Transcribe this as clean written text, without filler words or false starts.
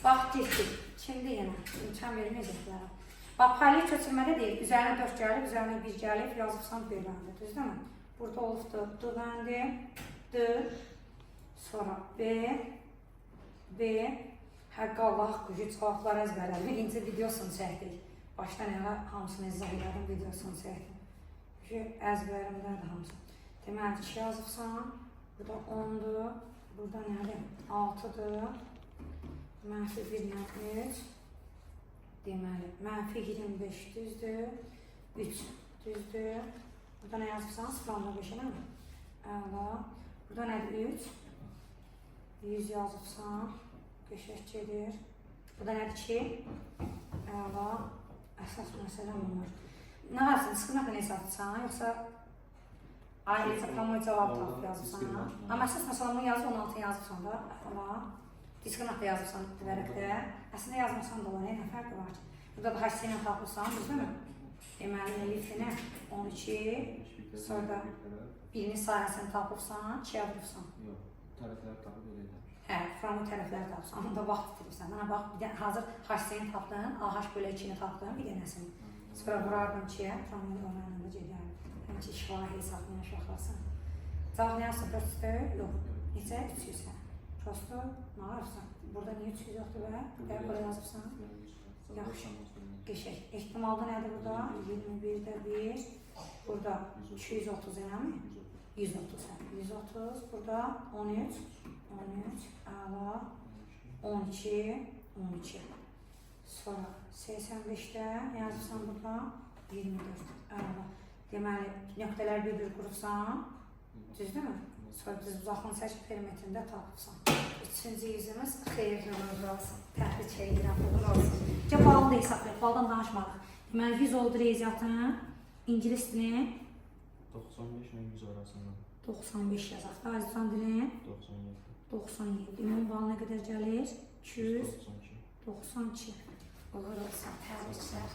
Bax, getdik. Şimdi yenə imkan verməyəcəklər. Bax, paylı köçürmədə deyil. Üzərinə 4 gəlib, üzərinə 1 gəlib, yazıbsan D bəndi. Düzdürmü? Burada olubdur D bəndi, D, sonra B, B, həqqə Allah haqqı güc cavablar əzbərlədim. İkinci videosunu çəkdik. Başdan elə hamısını izah elədim, videosunu çəkdim. Çünki əzbərimdədir hamısı. Deməli, 2 yazıbsan, burada 10-dur, burada nədir? 6-dır, mənfi 1-lə 3, deməli, mənfi 25 düzdür, 3 düzdür. Burada nə yazıbsan? 0.5-ə mi? Əla. Burada nədir? 3, 100 yazıbsan, qəşək gedir. Burada nədir? 2, əla. Əsas məsələ bunlar. Nə qalsın? Sıxınaqda nə yazıbsan? Yoxsa ayrıca promoy cavab tapıb yazıbsan? Amma əsas məsələn bunu yazıb 16 yazıbsan da. Əla. Sıxınaqda yazıbsan vərəqdə. Əslində yazmasan da olar, nə fərqi var ki? Burada da HC ilə tapırsan, düzdürmü? Deməli, lifinə 12, sonra da birinin sayəsini tapırsan, 2-yə vurursan. Yox, tərəfləri tapıb elə edəm. Hə, promoy tərəfləri tapırsan, onda vaxt itiribsən. Mənə bax, bir də hazır HC-ni tapdın, AH bölə 2-ni tapdın, bir dənəsini. Sonra vurardım 2-yə, promoy onlarla da gedərdim. Həmçə şifahi hesabını uşaqlarsan. Cavab nə yazsa 400? Yox. Necə? 300-sən. Prosto, nə varırsan? Burada niyə 300 yoxdur və? Burada buraya yazırsan? Yaxşı. Qəşək. Ehtimalda nədir burada? 21-də 1. Burada 230 eləmi? 130. 130. Burada 13. 13. Əla. 12. 12. Sonra 85-də yazırsan burada 24. Əla. Deməli, nöqtələr bir-bir qurubsan, düzdürmü? Sonra düz uzaqlığın seçib perimetrində tapıbsan. Üçüncü yüzümüz xeyirli uğurlu olsun. Təhrik edirəm, uğurlu olsun. Gəl balını da hesablayaq, baldan danışmadıq. Deməli, 100 oldu riyaziyyatın, ingilis dilin 95 ilə 100 arasında. 95 yazaq. Azizan dilin 97. 97. Ümumi balı nə qədər gəlir? 292. 92. Uğurlu olsun. Təbriklər.